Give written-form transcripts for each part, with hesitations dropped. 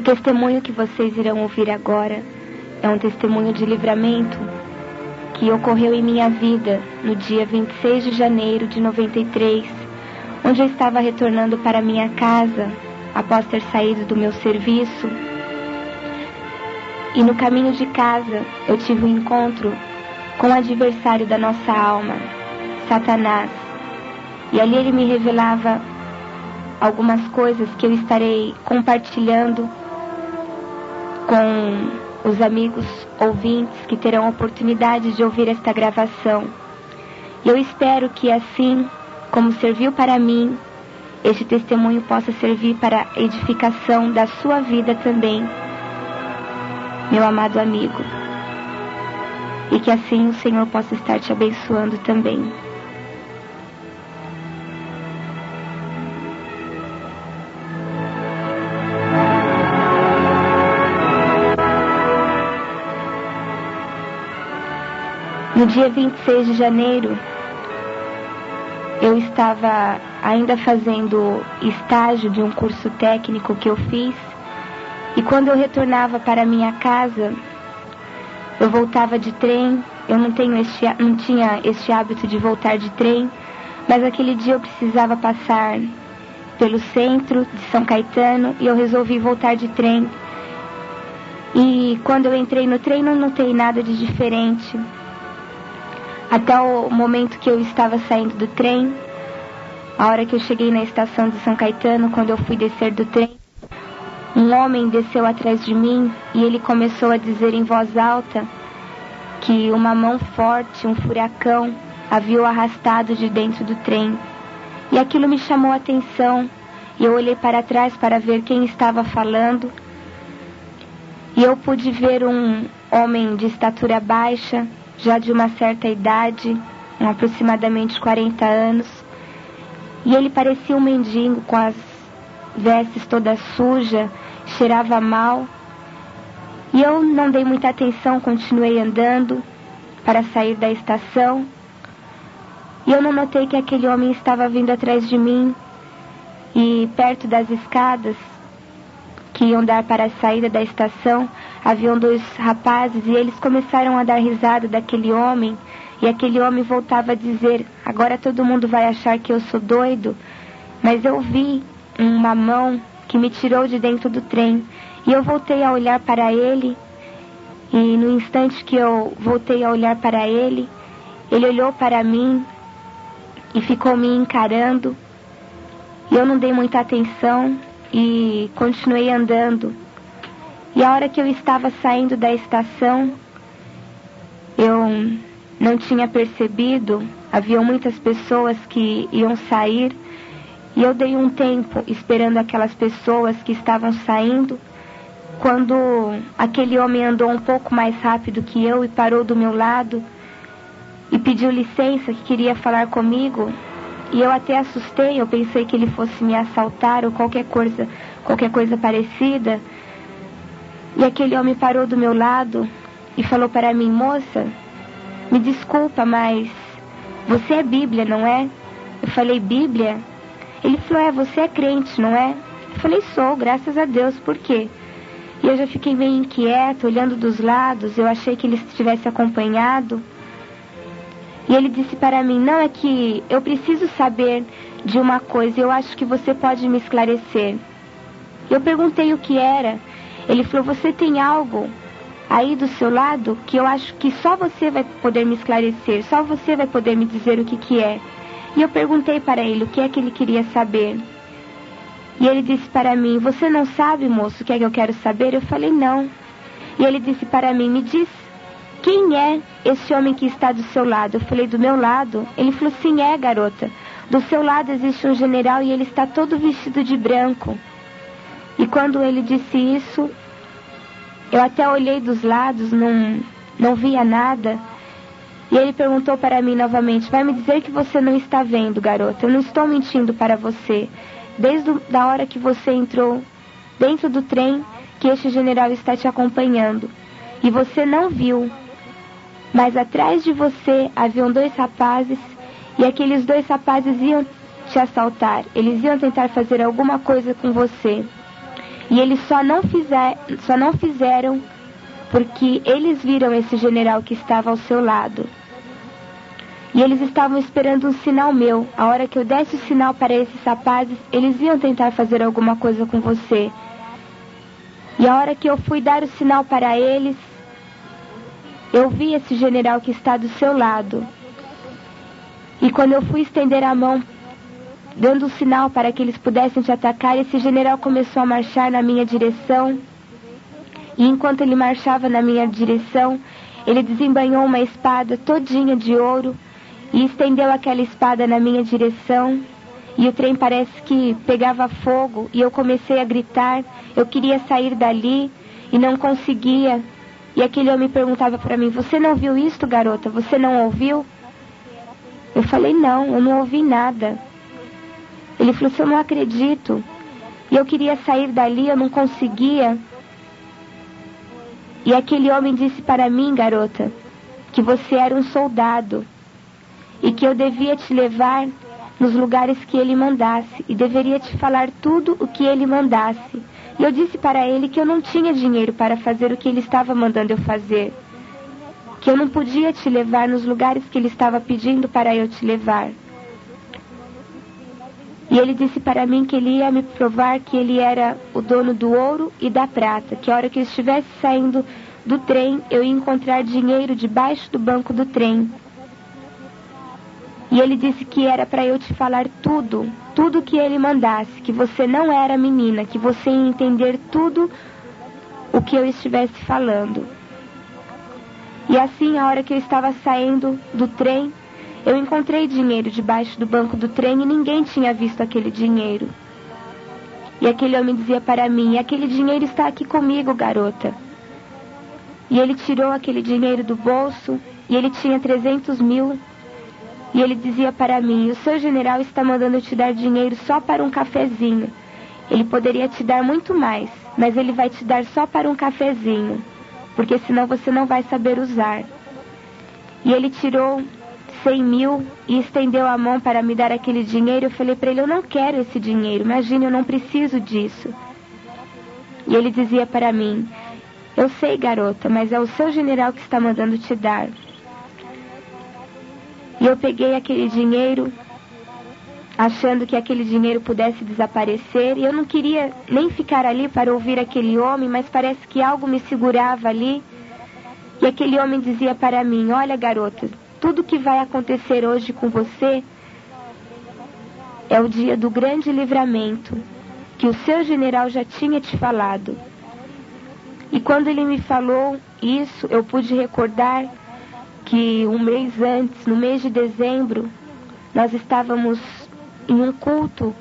O testemunho que vocês irão ouvir agora é um testemunho de livramento que ocorreu em minha vida no dia 26 de janeiro de 93, onde eu estava retornando para minha casa após ter saído do meu serviço. E no caminho de casa eu tive um encontro com o adversário da nossa alma, Satanás. E ali ele me revelava algumas coisas que eu estarei compartilhando com os amigos ouvintes que terão a oportunidade de ouvir esta gravação. E eu espero que assim como serviu para mim, este testemunho possa servir para a edificação da sua vida também, meu amado amigo. E que assim o Senhor possa estar te abençoando também. No dia 26 de janeiro, eu estava ainda fazendo estágio de um curso técnico que eu fiz. E quando eu retornava para minha casa, eu voltava de trem. Eu não tinha este hábito de voltar de trem, mas aquele dia eu precisava passar pelo centro de São Caetano e eu resolvi voltar de trem. E quando eu entrei no trem, não notei nada de diferente. Até o momento que eu estava saindo do trem, a hora que eu cheguei na estação de São Caetano, quando eu fui descer do trem, um homem desceu atrás de mim e ele começou a dizer em voz alta que uma mão forte, um furacão, havia o arrastado de dentro do trem. E aquilo me chamou a atenção e eu olhei para trás para ver quem estava falando. E eu pude ver um homem de estatura baixa, já de uma certa idade, aproximadamente 40 anos. E ele parecia um mendigo com as vestes todas sujas, cheirava mal. E eu não dei muita atenção, continuei andando para sair da estação. E eu não notei que aquele homem estava vindo atrás de mim. E perto das escadas que iam dar para a saída da estação, haviam dois rapazes e eles começaram a dar risada daquele homem. E aquele homem voltava a dizer: agora todo mundo vai achar que eu sou doido. Mas eu vi uma mão que me tirou de dentro do trem. E eu voltei a olhar para ele. E no instante que eu voltei a olhar para ele, ele olhou para mim e ficou me encarando. E eu não dei muita atenção e continuei andando. E a hora que eu estava saindo da estação, eu não tinha percebido, havia muitas pessoas que iam sair, e eu dei um tempo esperando aquelas pessoas que estavam saindo, quando aquele homem andou um pouco mais rápido que eu e parou do meu lado e pediu licença, que queria falar comigo. E eu até assustei, eu pensei que ele fosse me assaltar ou qualquer coisa parecida. E aquele homem parou do meu lado e falou para mim: moça, me desculpa, mas você é Bíblia, não é? Eu falei: Bíblia? Ele falou: você é crente, não é? Eu falei: sou, graças a Deus. Por quê? E eu já fiquei meio inquieta, olhando dos lados, eu achei que ele estivesse acompanhado. E ele disse para mim: não, é que eu preciso saber de uma coisa, eu acho que você pode me esclarecer. Eu perguntei o que era. Ele falou: você tem algo aí do seu lado que eu acho que só você vai poder me esclarecer, só você vai poder me dizer o que é. E eu perguntei para ele o que é que ele queria saber. E ele disse para mim: você não sabe, moço, o que é que eu quero saber? Eu falei: não. E ele disse para mim: me diz, quem é esse homem que está do seu lado? Eu falei: do meu lado? Ele falou: sim, é, garota. Do seu lado existe um general e ele está todo vestido de branco. E quando ele disse isso, eu até olhei dos lados, não via nada. E ele perguntou para mim novamente: vai me dizer que você não está vendo, garota? Eu não estou mentindo para você. Desde a hora que você entrou dentro do trem, que este general está te acompanhando. E você não viu. Mas atrás de você haviam dois rapazes, e aqueles dois rapazes iam te assaltar. Eles iam tentar fazer alguma coisa com você. E eles só não fizeram porque eles viram esse general que estava ao seu lado. E eles estavam esperando um sinal meu. A hora que eu desse o sinal para esses rapazes, eles iam tentar fazer alguma coisa com você. E a hora que eu fui dar o sinal para eles, eu vi esse general que está do seu lado. E quando eu fui estender a mão, dando o sinal para que eles pudessem te atacar, esse general começou a marchar na minha direção. E enquanto ele marchava na minha direção, ele desembainhou uma espada todinha de ouro e estendeu aquela espada na minha direção. E o trem parece que pegava fogo e eu comecei a gritar. Eu queria sair dali e não conseguia. E aquele homem perguntava para mim: você não viu isto, garota? Você não ouviu? Eu falei: não, eu não ouvi nada. Ele falou: eu não acredito. E eu queria sair dali, eu não conseguia. E aquele homem disse para mim: garota, que você era um soldado e que eu devia te levar nos lugares que ele mandasse e deveria te falar tudo o que ele mandasse. E eu disse para ele que eu não tinha dinheiro para fazer o que ele estava mandando eu fazer, que eu não podia te levar nos lugares que ele estava pedindo para eu te levar. E ele disse para mim que ele ia me provar que ele era o dono do ouro e da prata, que a hora que eu estivesse saindo do trem, eu ia encontrar dinheiro debaixo do banco do trem. E ele disse que era para eu te falar tudo que ele mandasse, que você não era menina, que você ia entender tudo o que eu estivesse falando. E assim, a hora que eu estava saindo do trem, eu encontrei dinheiro debaixo do banco do trem e ninguém tinha visto aquele dinheiro. E aquele homem dizia para mim: aquele dinheiro está aqui comigo, garota. E ele tirou aquele dinheiro do bolso e ele tinha 300 mil. E ele dizia para mim: o seu general está mandando te dar dinheiro só para um cafezinho. Ele poderia te dar muito mais, mas ele vai te dar só para um cafezinho, porque senão você não vai saber usar. E ele tirou 100 mil e estendeu a mão para me dar aquele dinheiro. Eu falei para ele: eu não quero esse dinheiro, imagine, eu não preciso disso. E ele dizia para mim: eu sei, garota, mas é o seu general que está mandando te dar. E eu peguei aquele dinheiro, achando que aquele dinheiro pudesse desaparecer. E eu não queria nem ficar ali para ouvir aquele homem, mas parece que algo me segurava ali. E aquele homem dizia para mim: olha, garota, tudo que vai acontecer hoje com você é o dia do grande livramento, que o seu general já tinha te falado. E quando ele me falou isso, eu pude recordar que um mês antes, no mês de dezembro, nós estávamos em um culto,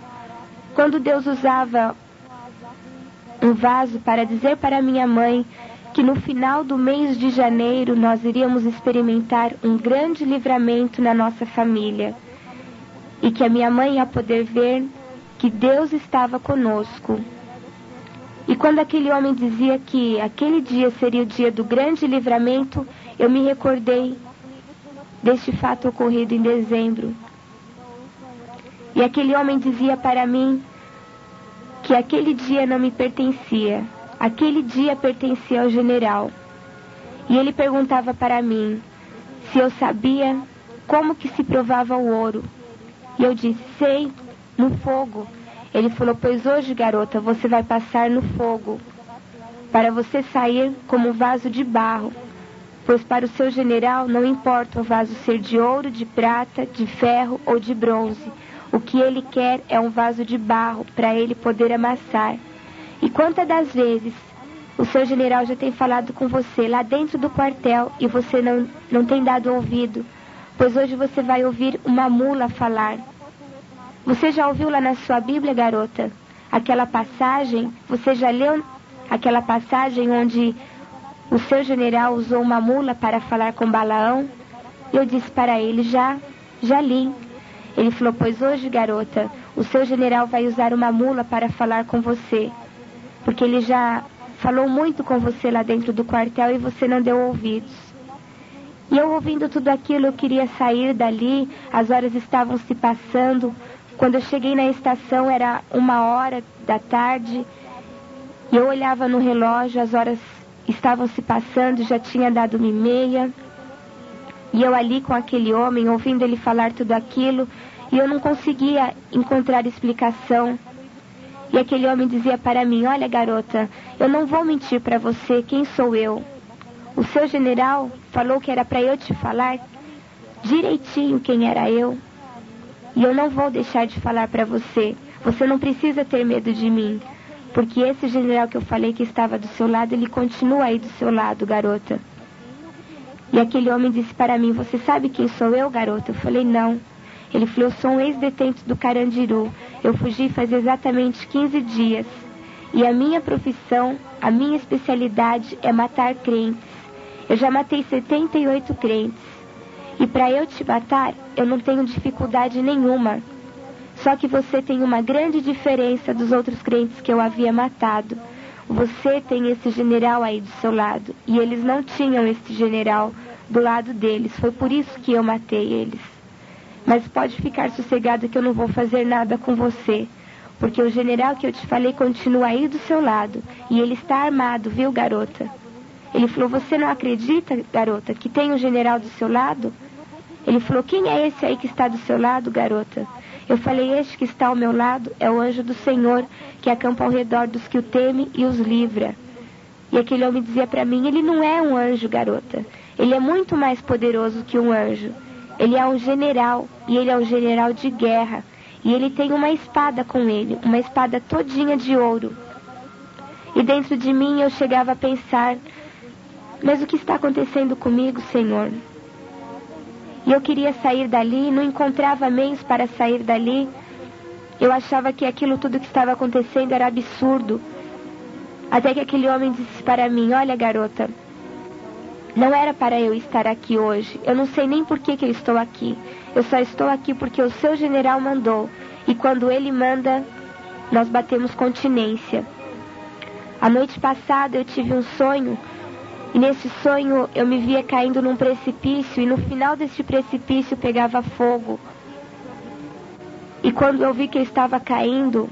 quando Deus usava um vaso para dizer para minha mãe que no final do mês de janeiro nós iríamos experimentar um grande livramento na nossa família e que a minha mãe ia poder ver que Deus estava conosco. E quando aquele homem dizia que aquele dia seria o dia do grande livramento, eu me recordei deste fato ocorrido em dezembro. E aquele homem dizia para mim que aquele dia não me pertencia. Aquele dia pertencia ao general. E ele perguntava para mim se eu sabia como que se provava o ouro. E eu disse: sei, no fogo. Ele falou: pois hoje, garota, você vai passar no fogo, para você sair como um vaso de barro. Pois para o seu general não importa o vaso ser de ouro, de prata, de ferro ou de bronze. O que ele quer é um vaso de barro para ele poder amassar. E quantas das vezes o seu general já tem falado com você lá dentro do quartel e você não tem dado ouvido? Pois hoje você vai ouvir uma mula falar. Você já ouviu lá na sua Bíblia, garota, aquela passagem? Você já leu aquela passagem onde o seu general usou uma mula para falar com Balaão? Eu disse para ele: já li. Ele falou: pois hoje, garota, o seu general vai usar uma mula para falar com você, porque ele já falou muito com você lá dentro do quartel e você não deu ouvidos. E eu, ouvindo tudo aquilo, eu queria sair dali. As horas estavam se passando. Quando eu cheguei na estação era 1h da tarde. E eu olhava no relógio, as horas estavam se passando, já tinha dado 1h30. E eu ali com aquele homem, ouvindo ele falar tudo aquilo, e eu não conseguia encontrar explicação. E aquele homem dizia para mim: olha, garota, eu não vou mentir para você, quem sou eu? O seu general falou que era para eu te falar direitinho quem era eu. E eu não vou deixar de falar para você. Você não precisa ter medo de mim. Porque esse general que eu falei que estava do seu lado, ele continua aí do seu lado, garota. E aquele homem disse para mim: você sabe quem sou eu, garota? Eu falei: não. Ele falou: eu sou um ex-detento do Carandiru. Eu fugi faz exatamente 15 dias. E a minha profissão, a minha especialidade é matar crentes. Eu já matei 78 crentes. E para eu te matar, eu não tenho dificuldade nenhuma. Só que você tem uma grande diferença dos outros crentes que eu havia matado. Você tem esse general aí do seu lado. E eles não tinham esse general do lado deles. Foi por isso que eu matei eles. Mas pode ficar sossegado que eu não vou fazer nada com você. Porque o general que eu te falei continua aí do seu lado. E ele está armado, viu, garota? Ele falou: você não acredita, garota, que tem um general do seu lado? Ele falou: quem é esse aí que está do seu lado, garota? Eu falei: este que está ao meu lado é o anjo do Senhor, que acampa ao redor dos que o temem e os livra. E aquele homem dizia para mim: ele não é um anjo, garota. Ele é muito mais poderoso que um anjo. Ele é um general, e ele é um general de guerra. E ele tem uma espada com ele, uma espada todinha de ouro. E dentro de mim eu chegava a pensar: mas o que está acontecendo comigo, Senhor? E eu queria sair dali, não encontrava meios para sair dali. Eu achava que aquilo tudo que estava acontecendo era absurdo. Até que aquele homem disse para mim: olha, garota, não era para eu estar aqui hoje. Eu não sei nem por que eu estou aqui. Eu só estou aqui porque o seu general mandou. E quando ele manda, nós batemos continência. A noite passada eu tive um sonho. E nesse sonho eu me via caindo num precipício. E no final desse precipício pegava fogo. E quando eu vi que eu estava caindo,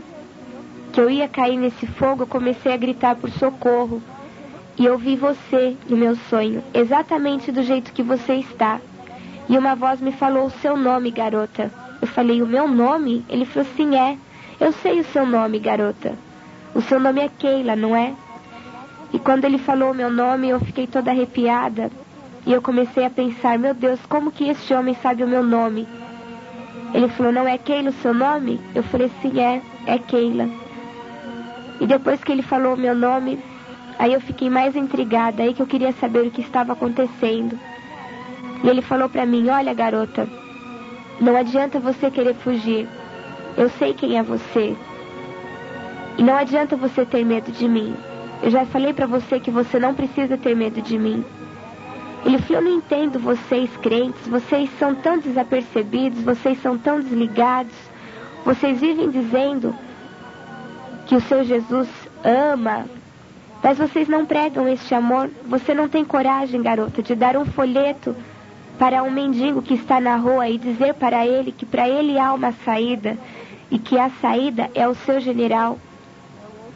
que eu ia cair nesse fogo, eu comecei a gritar por socorro. E eu vi você no meu sonho, exatamente do jeito que você está. E uma voz me falou o seu nome, garota. Eu falei: o meu nome? Ele falou: sim, é. Eu sei o seu nome, garota. O seu nome é Keila, não é? E quando ele falou o meu nome, eu fiquei toda arrepiada. E eu comecei a pensar: meu Deus, como que este homem sabe o meu nome? Ele falou: não é Keila o seu nome? Eu falei: sim, é Keila. E depois que ele falou o meu nome, aí eu fiquei mais intrigada, aí que eu queria saber o que estava acontecendo. E ele falou para mim: olha, garota, não adianta você querer fugir. Eu sei quem é você. E não adianta você ter medo de mim. Eu já falei para você que você não precisa ter medo de mim. Ele falou: eu não entendo vocês crentes, vocês são tão desapercebidos, vocês são tão desligados. Vocês vivem dizendo que o seu Jesus ama, mas vocês não pregam este amor. Você não tem coragem, garota, de dar um folheto para um mendigo que está na rua e dizer para ele que para ele há uma saída e que a saída é o seu general.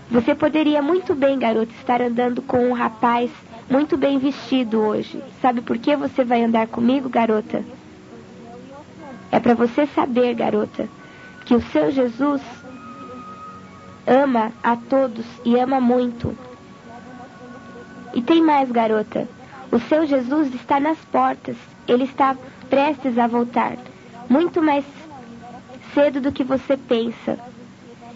Você poderia muito bem, garota, estar andando com um rapaz muito bem vestido hoje. Sabe por que você vai andar comigo, garota? É para você saber, garota, que o seu Jesus ama a todos e ama muito. E tem mais, garota. O seu Jesus está nas portas. Ele está prestes a voltar. Muito mais cedo do que você pensa.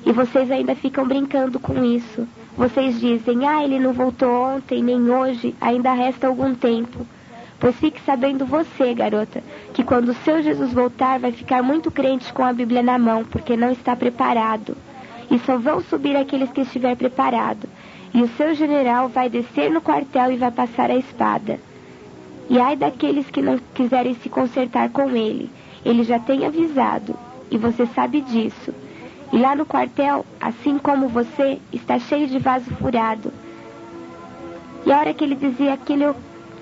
E vocês ainda ficam brincando com isso. Vocês dizem: ele não voltou ontem, nem hoje, ainda resta algum tempo. Pois fique sabendo você, garota, que quando o seu Jesus voltar, vai ficar muito crente com a Bíblia na mão, porque não está preparado. E só vão subir aqueles que estiver preparado. E o seu general vai descer no quartel e vai passar a espada. E ai daqueles que não quiserem se consertar com ele. Ele já tem avisado, e você sabe disso. E lá no quartel, assim como você, está cheio de vaso furado. E a hora que ele dizia aquilo, eu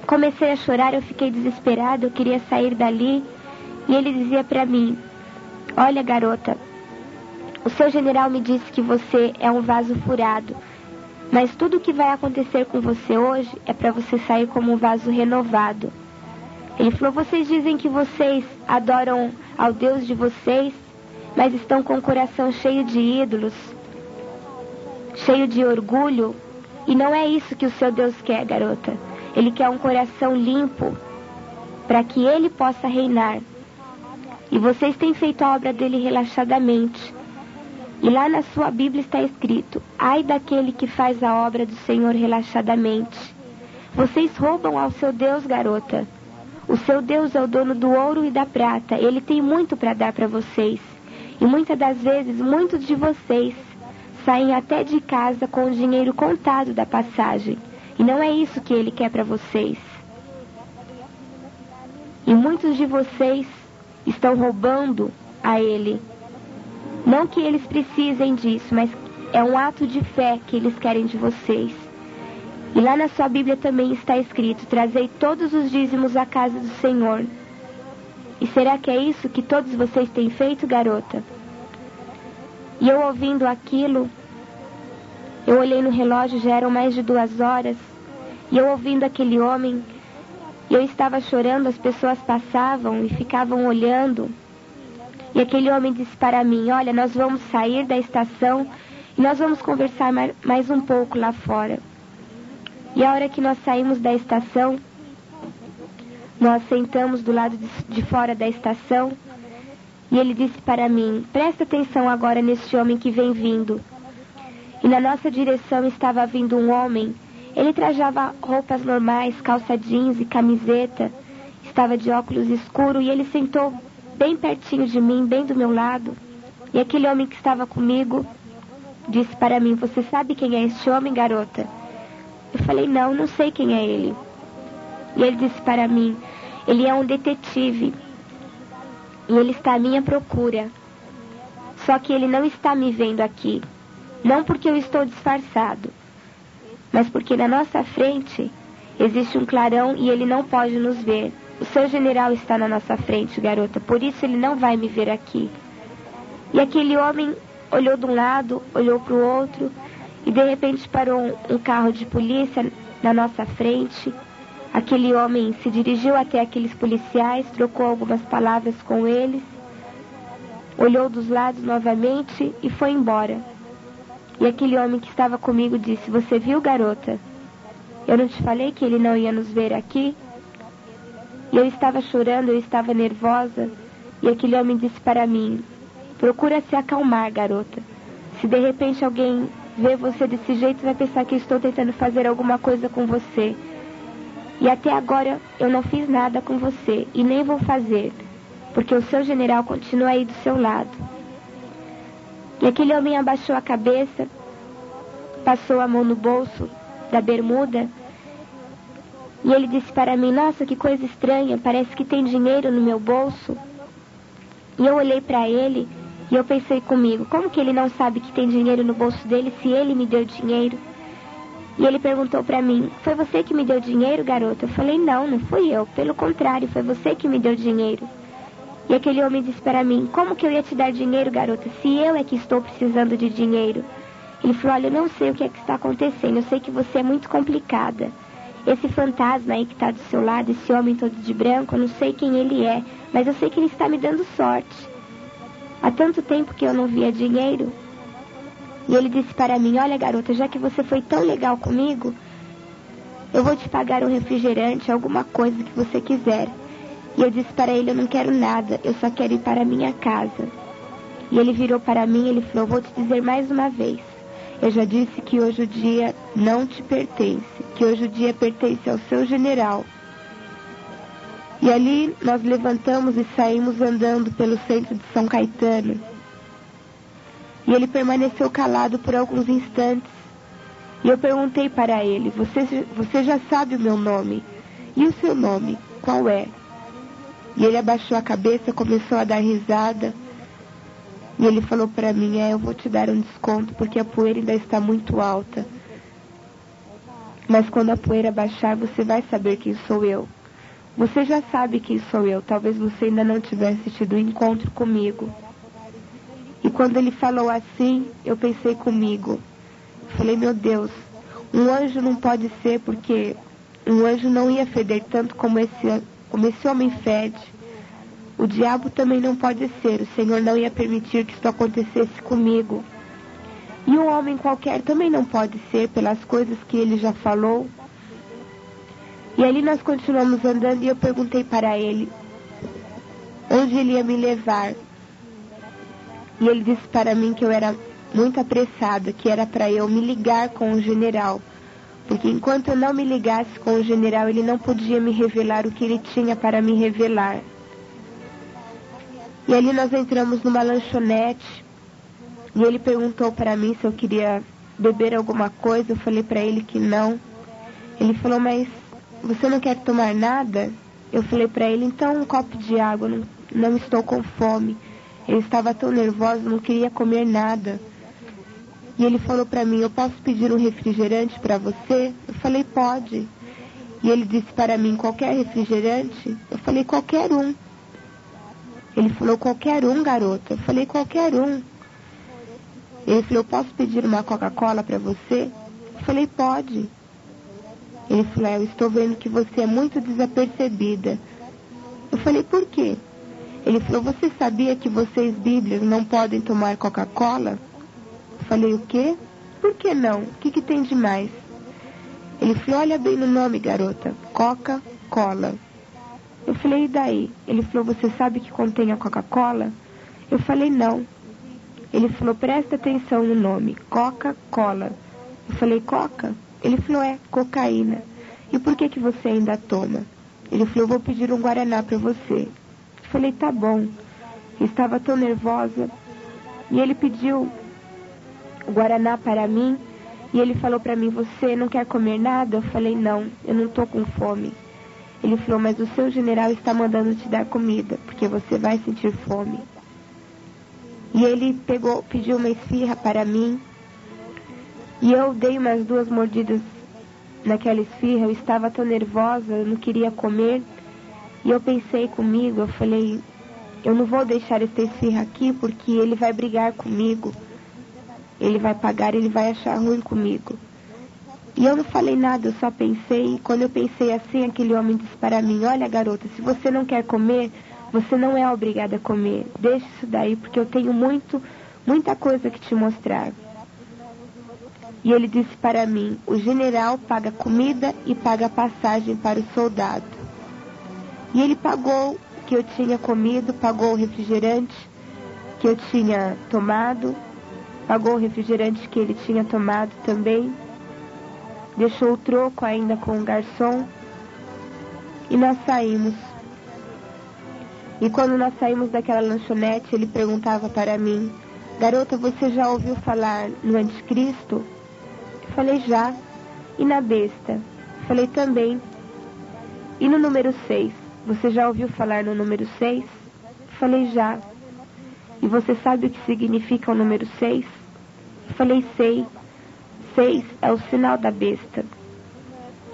comecei a chorar, eu fiquei desesperada, eu queria sair dali. E ele dizia para mim: olha, garota, o seu general me disse que você é um vaso furado. Mas tudo o que vai acontecer com você hoje é para você sair como um vaso renovado. Ele falou, vocês dizem que vocês adoram ao Deus de vocês, mas estão com o coração cheio de ídolos, cheio de orgulho, e não é isso que o seu Deus quer, garota. Ele quer um coração limpo, para que Ele possa reinar. E vocês têm feito a obra dele relaxadamente. E lá na sua Bíblia está escrito, ai daquele que faz a obra do Senhor relaxadamente. Vocês roubam ao seu Deus, garota. O seu Deus é o dono do ouro e da prata. Ele tem muito para dar para vocês. E muitas das vezes, muitos de vocês saem até de casa com o dinheiro contado da passagem. E não é isso que Ele quer para vocês. E muitos de vocês estão roubando a Ele. Não que eles precisem disso, mas é um ato de fé que eles querem de vocês. E lá na sua Bíblia também está escrito, trazei todos os dízimos à casa do Senhor. E será que é isso que todos vocês têm feito, garota? E eu ouvindo aquilo, eu olhei no relógio, já eram mais de 2 horas, e eu ouvindo aquele homem, eu estava chorando, as pessoas passavam e ficavam olhando, e aquele homem disse para mim, olha, nós vamos sair da estação e nós vamos conversar mais um pouco lá fora. E a hora que nós saímos da estação, nós sentamos do lado de fora da estação, e ele disse para mim, presta atenção agora neste homem que vem vindo. E na nossa direção estava vindo um homem, ele trajava roupas normais, calça jeans e camiseta, estava de óculos escuros, e ele sentou bem pertinho de mim, bem do meu lado. E aquele homem que estava comigo disse para mim, você sabe quem é este homem, garota? Eu falei, não sei quem é ele. E ele disse para mim, ele é um detetive. E ele está à minha procura. Só que ele não está me vendo aqui. Não porque eu estou disfarçado, mas porque na nossa frente existe um clarão e ele não pode nos ver. O seu general está na nossa frente, garota, por isso ele não vai me ver aqui. E aquele homem olhou de um lado, olhou para o outro, e de repente parou um carro de polícia na nossa frente. Aquele homem se dirigiu até aqueles policiais, trocou algumas palavras com eles, olhou dos lados novamente e foi embora. E aquele homem que estava comigo disse, você viu, garota? Eu não te falei que ele não ia nos ver aqui? E eu estava chorando, eu estava nervosa, e aquele homem disse para mim, procura se acalmar, garota. Se de repente alguém vê você desse jeito, vai pensar que eu estou tentando fazer alguma coisa com você. E até agora eu não fiz nada com você, e nem vou fazer, porque o seu general continua aí do seu lado. E aquele homem abaixou a cabeça, passou a mão no bolso da bermuda, e ele disse para mim, nossa, que coisa estranha, parece que tem dinheiro no meu bolso. E eu olhei para ele, e eu pensei comigo, como que ele não sabe que tem dinheiro no bolso dele se ele me deu dinheiro? E ele perguntou para mim, foi você que me deu dinheiro, garota? Eu falei, não fui eu, pelo contrário, foi você que me deu dinheiro. E aquele homem disse para mim, como que eu ia te dar dinheiro, garota, se eu é que estou precisando de dinheiro? Ele falou, olha, eu não sei o que é que está acontecendo, eu sei que você é muito complicada. Esse fantasma aí que está do seu lado, esse homem todo de branco, eu não sei quem ele é, mas eu sei que ele está me dando sorte. Há tanto tempo que eu não via dinheiro. E ele disse para mim, olha, garota, já que você foi tão legal comigo, eu vou te pagar um refrigerante, alguma coisa que você quiser. E eu disse para ele, eu não quero nada, eu só quero ir para a minha casa. E ele virou para mim e ele falou, vou te dizer mais uma vez, eu já disse que hoje o dia não te pertence, que hoje o dia pertence ao seu general. E ali nós levantamos e saímos andando pelo centro de São Caetano. E ele permaneceu calado por alguns instantes. E eu perguntei para ele, você já sabe o meu nome? E o seu nome, qual é? E ele abaixou a cabeça, começou a dar risada. E ele falou para mim, eu vou te dar um desconto porque a poeira ainda está muito alta. Mas quando a poeira baixar, você vai saber quem sou eu. Você já sabe quem sou eu, talvez você ainda não tivesse tido um encontro comigo. E quando ele falou assim, eu pensei comigo. Falei, meu Deus, Um anjo não pode ser, porque um anjo não ia feder tanto como esse homem fede. O diabo também não pode ser. O Senhor não ia permitir que isso acontecesse comigo. E um homem qualquer também não pode ser, pelas coisas que ele já falou. E ali nós continuamos andando e eu perguntei para ele onde ele ia me levar. E ele disse para mim que eu era muito apressada, que era para eu me ligar com o general. Porque enquanto eu não me ligasse com o general, ele não podia me revelar o que ele tinha para me revelar. E ali nós entramos numa lanchonete e ele perguntou para mim se eu queria beber alguma coisa. Eu falei para ele que não. Ele falou, mas você não quer tomar nada? Eu falei para ele, então um copo de água, não estou com fome. Ele estava tão nervoso, não queria comer nada. E ele falou para mim, eu posso pedir um refrigerante para você? Eu falei, pode. E ele disse para mim, qualquer refrigerante? Eu falei, qualquer um. Ele falou, qualquer um, garota. Eu falei, qualquer um. Ele falou, posso pedir uma Coca-Cola para você? Eu falei, pode. Ele falou, eu estou vendo que você é muito desapercebida. Eu falei, por quê? Ele falou, você sabia que vocês, bíblias, não podem tomar Coca-Cola? Eu falei, o quê? Por que não? O que tem de mais? Ele falou, olha bem no nome, garota. Coca-Cola. Eu falei, e daí? Ele falou, você sabe que contém a Coca-Cola? Eu falei, não. Ele falou, presta atenção no nome. Coca-Cola. Eu falei, Coca? Ele falou, é, cocaína. E por que você ainda toma? Ele falou, vou pedir um Guaraná para você. Eu falei, tá bom. Eu estava tão nervosa. E ele pediu o Guaraná para mim. E ele falou para mim, você não quer comer nada? Eu falei, não, eu não estou com fome. Ele falou, mas o seu general está mandando te dar comida, porque você vai sentir fome. E ele pediu uma esfirra para mim. E eu dei umas 2 mordidas naquela esfirra. Eu estava tão nervosa, eu não queria comer. E eu pensei comigo, eu falei, eu não vou deixar essa esfirra aqui, porque ele vai brigar comigo. Ele vai pagar, ele vai achar ruim comigo. E eu não falei nada, eu só pensei. E quando eu pensei assim, aquele homem disse para mim, olha garota, se você não quer comer, você não é obrigada a comer. Deixa isso daí, porque eu tenho muita coisa que te mostrar. E ele disse para mim, o general paga comida e paga passagem para o soldado. E ele pagou o que eu tinha comido, pagou o refrigerante que eu tinha tomado, pagou o refrigerante que ele tinha tomado também. Deixou o troco ainda com o garçom. E nós saímos. E quando nós saímos daquela lanchonete, ele perguntava para mim, garota, você já ouviu falar no anticristo? Eu falei, já. E na besta? Eu falei, também. E no número 6? Você já ouviu falar no número 6? Eu falei, já. E você sabe o que significa o número 6? Eu falei, sei. 6 é o sinal da besta.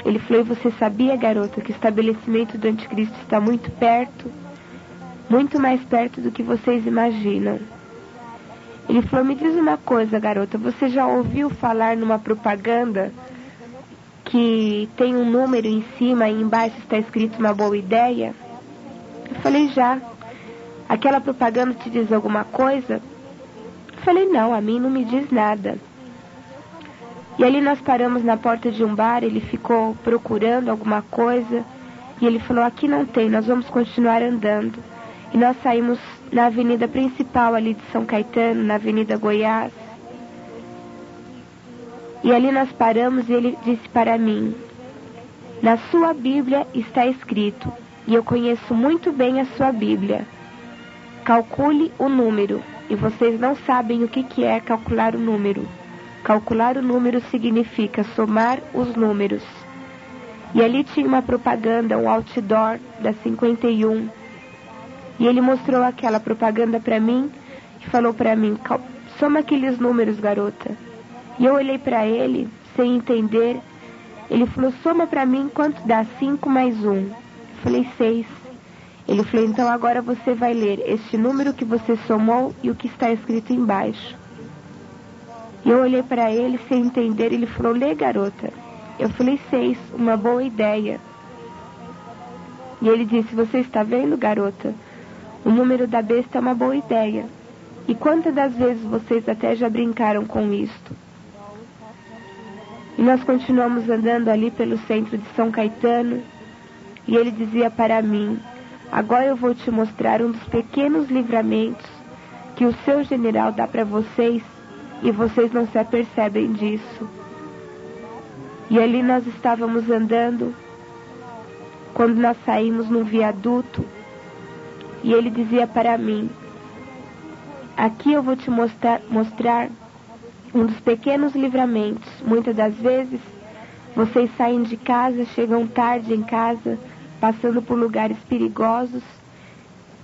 Ele falou, e você sabia, garota, que o estabelecimento do anticristo está muito perto? Muito mais perto do que vocês imaginam. Ele falou, me diz uma coisa, garota, você já ouviu falar numa propaganda que tem um número em cima e embaixo está escrito uma boa ideia? Eu falei, já. Aquela propaganda te diz alguma coisa? Eu falei, não, a mim não me diz nada. E ali nós paramos na porta de um bar, ele ficou procurando alguma coisa, e ele falou, aqui não tem, nós vamos continuar andando. E nós saímos na avenida principal ali de São Caetano, na Avenida Goiás. E ali nós paramos e ele disse para mim, na sua Bíblia está escrito, e eu conheço muito bem a sua Bíblia, calcule o número, e vocês não sabem o que é calcular o número. Calcular o número significa somar os números. E ali tinha uma propaganda, um outdoor da 51. E ele mostrou aquela propaganda para mim e falou para mim, soma aqueles números, garota. E eu olhei para ele, sem entender. Ele falou, soma para mim quanto dá 5 mais 1. Eu falei, 6. Ele falou, então agora você vai ler este número que você somou e o que está escrito embaixo. E eu olhei para ele sem entender. Ele falou: lê, garota. Eu falei: 6, uma boa ideia. E ele disse: você está vendo, garota? O número da besta é uma boa ideia. E quantas das vezes vocês até já brincaram com isto? E nós continuamos andando ali pelo centro de São Caetano. E ele dizia para mim: agora eu vou te mostrar um dos pequenos livramentos que o seu general dá para vocês, e vocês não se apercebem disso. E ali nós estávamos andando, quando nós saímos num viaduto, e ele dizia para mim: aqui eu vou te mostrar um dos pequenos livramentos. Muitas das vezes, vocês saem de casa, chegam tarde em casa, passando por lugares perigosos,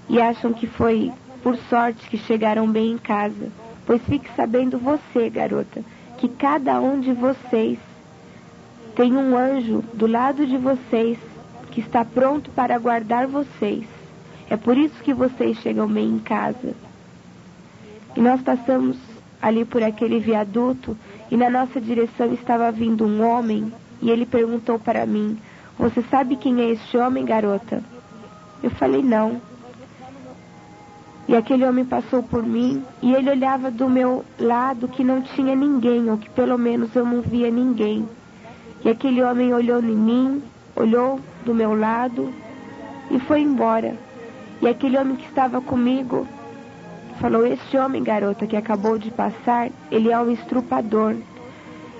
e acham que foi por sorte que chegaram bem em casa. Pois fique sabendo você, garota, que cada um de vocês tem um anjo do lado de vocês que está pronto para guardar vocês. É por isso que vocês chegam bem em casa. E nós passamos ali por aquele viaduto, e na nossa direção estava vindo um homem, e ele perguntou para mim: você sabe quem é este homem, garota? Eu falei: não. E aquele homem passou por mim, e ele olhava do meu lado que não tinha ninguém, ou que pelo menos eu não via ninguém. E aquele homem olhou em mim, olhou do meu lado e foi embora. E aquele homem que estava comigo falou: este homem, garota, que acabou de passar, ele é um estrupador.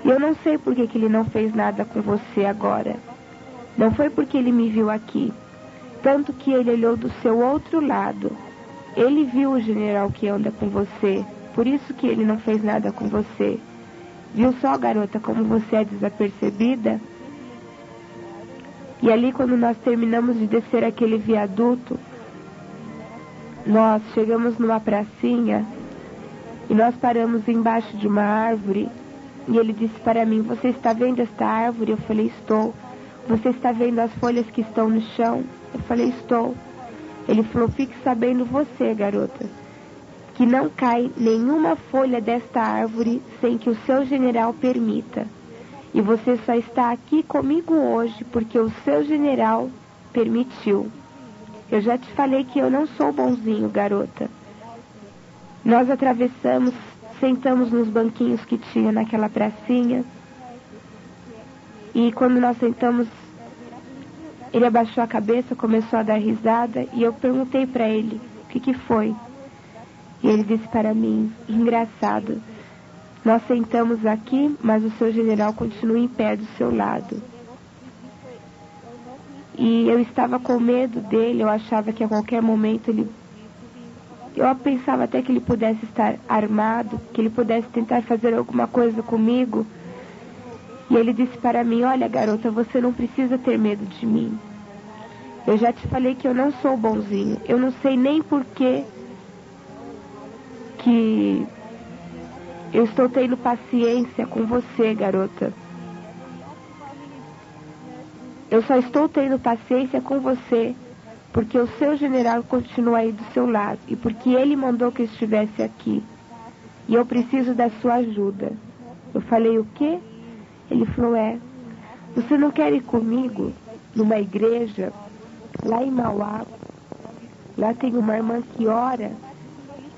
E eu não sei por que ele não fez nada com você agora. Não foi porque ele me viu aqui. Tanto que ele olhou do seu outro lado. Ele viu o general que anda com você. Por isso que ele não fez nada com você. Viu só, garota, como você é desapercebida? E ali, quando nós terminamos de descer aquele viaduto, nós chegamos numa pracinha e nós paramos embaixo de uma árvore. E ele disse para mim: você está vendo esta árvore? Eu falei: estou. Você está vendo as folhas que estão no chão? Eu falei: estou. Ele falou: fique sabendo você, garota, que não cai nenhuma folha desta árvore sem que o seu general permita. E você só está aqui comigo hoje porque o seu general permitiu. Eu já te falei que eu não sou bonzinho, garota. Nós atravessamos, sentamos nos banquinhos que tinha naquela pracinha. E quando nós sentamos, ele abaixou a cabeça, começou a dar risada, e eu perguntei para ele: o que foi? E ele disse para mim: engraçado, nós sentamos aqui, mas o seu general continua em pé do seu lado. E eu estava com medo dele, eu achava que a qualquer momento eu pensava até que ele pudesse estar armado, que ele pudesse tentar fazer alguma coisa comigo. E ele disse para mim: olha, garota, você não precisa ter medo de mim. Eu já te falei que eu não sou bonzinho. Eu não sei nem por que eu estou tendo paciência com você, garota. Eu só estou tendo paciência com você porque o seu general continua aí do seu lado e porque ele mandou que eu estivesse aqui. E eu preciso da sua ajuda. Eu falei: o quê? Ele falou: você não quer ir comigo numa igreja lá em Mauá? Lá tem uma irmã que ora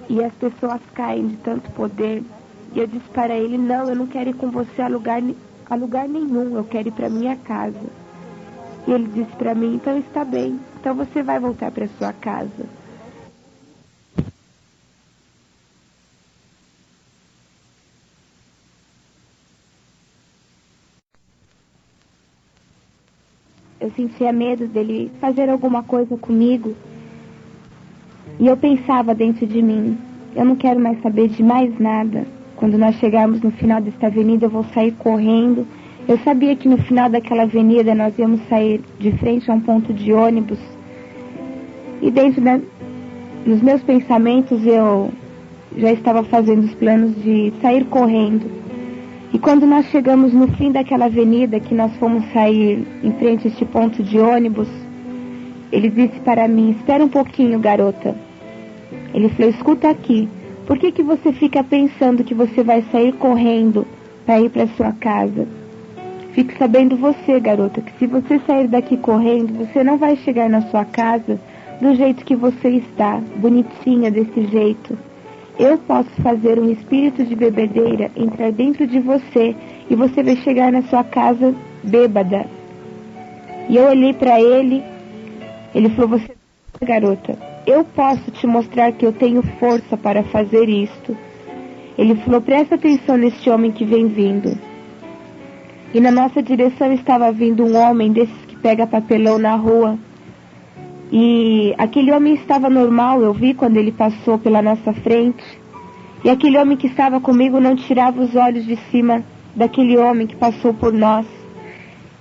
e as pessoas caem de tanto poder. E eu disse para ele: não, eu não quero ir com você a lugar nenhum, eu quero ir para minha casa. E ele disse para mim: então está bem, então você vai voltar para sua casa. Eu sentia medo dele fazer alguma coisa comigo. E eu pensava dentro de mim: eu não quero mais saber de mais nada. Quando nós chegarmos no final desta avenida, eu vou sair correndo. Eu sabia que no final daquela avenida nós íamos sair de frente a um ponto de ônibus. E dentro nos meus pensamentos eu já estava fazendo os planos de sair correndo. E quando nós chegamos no fim daquela avenida, que nós fomos sair em frente a este ponto de ônibus, ele disse para mim: espera um pouquinho, garota. Ele falou: escuta aqui, Por que você fica pensando que você vai sair correndo para ir para sua casa? Fique sabendo você, garota, que se você sair daqui correndo, você não vai chegar na sua casa do jeito que você está, bonitinha desse jeito. Eu posso fazer um espírito de bebedeira entrar dentro de você e você vai chegar na sua casa bêbada. E eu olhei para ele, ele falou, você, garota, eu posso te mostrar que eu tenho força para fazer isto. Ele falou, presta atenção neste homem que vem vindo. E na nossa direção estava vindo um homem desses que pega papelão na rua. E aquele homem estava normal, eu vi quando ele passou pela nossa frente. E aquele homem que estava comigo não tirava os olhos de cima daquele homem que passou por nós.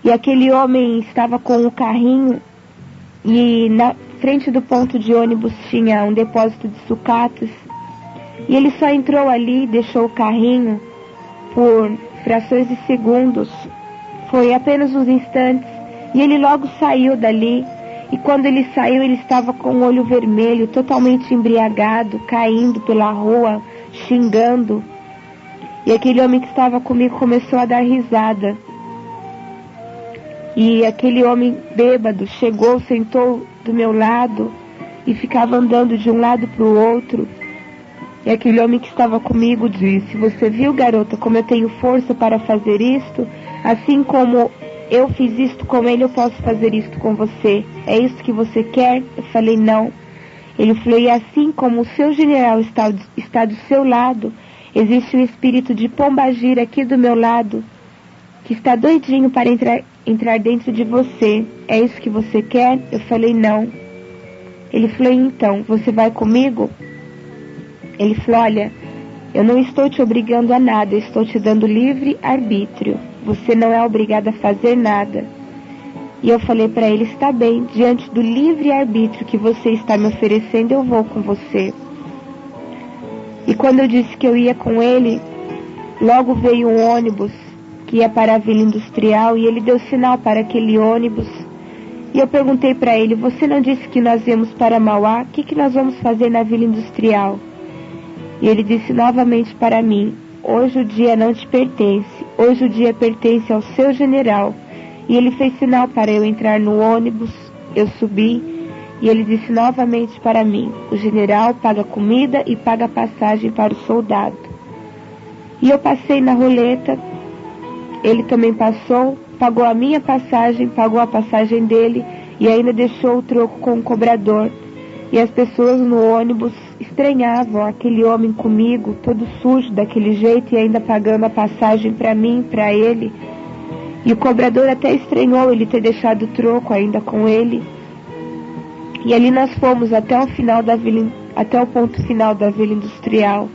E aquele homem estava com o carrinho e na frente do ponto de ônibus tinha um depósito de sucatas. E ele só entrou ali, deixou o carrinho por frações de segundos. Foi apenas uns instantes. E ele logo saiu dali. E quando ele saiu, ele estava com o olho vermelho, totalmente embriagado, caindo pela rua, xingando. E aquele homem que estava comigo começou a dar risada. E aquele homem bêbado chegou, sentou do meu lado e ficava andando de um lado para o outro. E aquele homem que estava comigo disse, você viu, garota, como eu tenho força para fazer isto? Assim como eu fiz isto com ele, eu posso fazer isto com você. É isso que você quer? Eu falei, não. Ele falou, e assim como o seu general está do seu lado, existe um espírito de Pombagira aqui do meu lado, que está doidinho para entrar dentro de você. É isso que você quer? Eu falei, não. Ele falou, então, você vai comigo? Ele falou, olha, eu não estou te obrigando a nada, eu estou te dando livre arbítrio. Você não é obrigada a fazer nada. E eu falei para ele, está bem, diante do livre arbítrio que você está me oferecendo, eu vou com você. E quando eu disse que eu ia com ele, logo veio um ônibus que ia para a Vila Industrial e ele deu sinal para aquele ônibus. E eu perguntei para ele, você não disse que nós íamos para Mauá? O que nós vamos fazer na Vila Industrial? E ele disse novamente para mim, hoje o dia não te pertence, hoje o dia pertence ao seu general. E ele fez sinal para eu entrar no ônibus, eu subi e ele disse novamente para mim, o general paga comida e paga passagem para o soldado. E eu passei na roleta, ele também passou, pagou a minha passagem, pagou a passagem dele e ainda deixou o troco com o cobrador. E as pessoas no ônibus estranhavam aquele homem comigo, todo sujo daquele jeito e ainda pagando a passagem para mim, para ele. E o cobrador até estranhou ele ter deixado o troco ainda com ele. E ali nós fomos até o ponto final da Vila Industrial.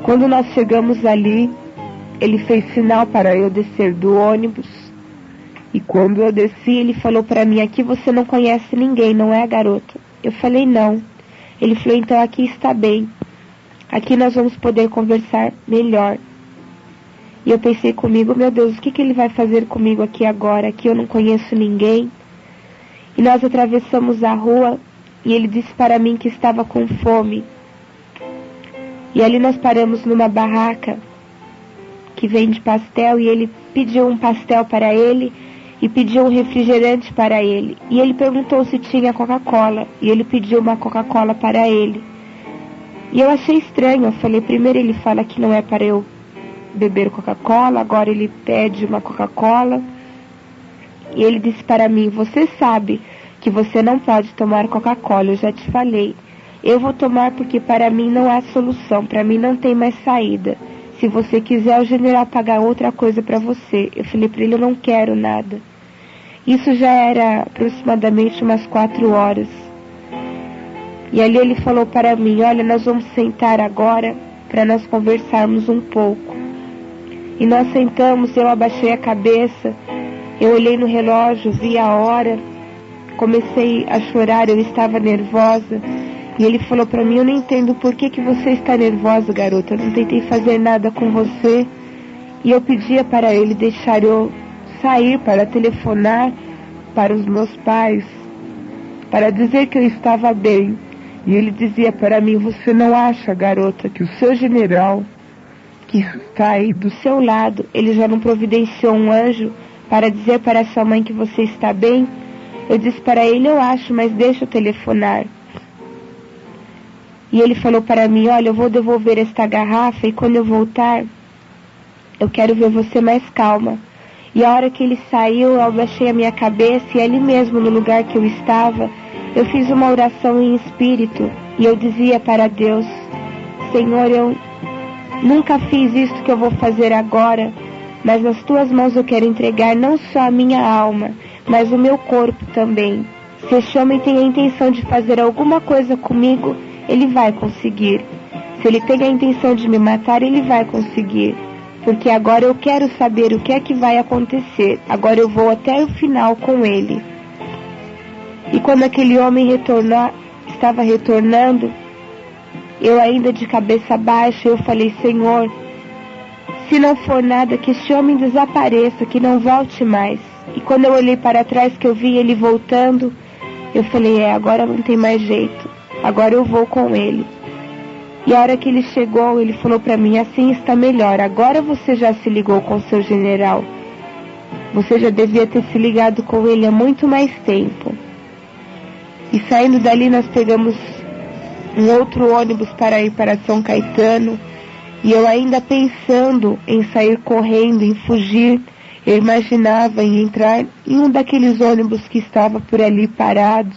Quando nós chegamos ali, ele fez sinal para eu descer do ônibus. E quando eu desci, ele falou para mim, aqui você não conhece ninguém, não é, garota? Eu falei, não. Ele falou, então aqui está bem. Aqui nós vamos poder conversar melhor. E eu pensei comigo, meu Deus, o que ele vai fazer comigo aqui agora? Aqui eu não conheço ninguém. E nós atravessamos a rua e ele disse para mim que estava com fome. E ali nós paramos numa barraca que vende pastel e ele pediu um pastel para ele e pediu um refrigerante para ele. E ele perguntou se tinha Coca-Cola e ele pediu uma Coca-Cola para ele. E eu achei estranho, eu falei, primeiro ele fala que não é para eu beber Coca-Cola, agora ele pede uma Coca-Cola. E ele disse para mim, você sabe que você não pode tomar Coca-Cola, eu já te falei. Eu vou tomar porque para mim não há solução, para mim não tem mais saída. Se você quiser, o general pagar outra coisa para você. Eu falei para ele, eu não quero nada. Isso já era aproximadamente umas 4 horas. E ali ele falou para mim, olha, nós vamos sentar agora para nós conversarmos um pouco. E nós sentamos, eu abaixei a cabeça, eu olhei no relógio, vi a hora, comecei a chorar, eu estava nervosa. E ele falou para mim, eu não entendo por que você está nervosa, garota, eu não tentei fazer nada com você. E eu pedia para ele deixar eu sair para telefonar para os meus pais, para dizer que eu estava bem. E ele dizia para mim: você não acha, garota, que o seu general, que está aí do seu lado, ele já não providenciou um anjo para dizer para sua mãe que você está bem? Eu disse para ele: eu acho, mas deixa eu telefonar. E ele falou para mim: olha, eu vou devolver esta garrafa e quando eu voltar, eu quero ver você mais calma. E a hora que ele saiu, eu abaixei a minha cabeça e ali mesmo, no lugar que eu estava, eu fiz uma oração em espírito e eu dizia para Deus: Senhor, eu nunca fiz isso que eu vou fazer agora, mas nas tuas mãos eu quero entregar não só a minha alma, mas o meu corpo também. Se este homem tem a intenção de fazer alguma coisa comigo, ele vai conseguir. Se ele tem a intenção de me matar, ele vai conseguir. Porque agora eu quero saber o que é que vai acontecer. Agora eu vou até o final com ele. E quando aquele homem estava retornando, eu ainda de cabeça baixa, eu falei: Senhor, se não for nada, que este homem desapareça, que não volte mais. E quando eu olhei para trás, que eu vi ele voltando, eu falei: agora não tem mais jeito. Agora eu vou com ele. E a hora que ele chegou, ele falou para mim: assim está melhor. Agora você já se ligou com seu general. Você já devia ter se ligado com ele há muito mais tempo. E saindo dali, nós pegamos um outro ônibus para ir para São Caetano. E eu ainda pensando em sair correndo, em fugir, eu imaginava em entrar em um daqueles ônibus que estava por ali parados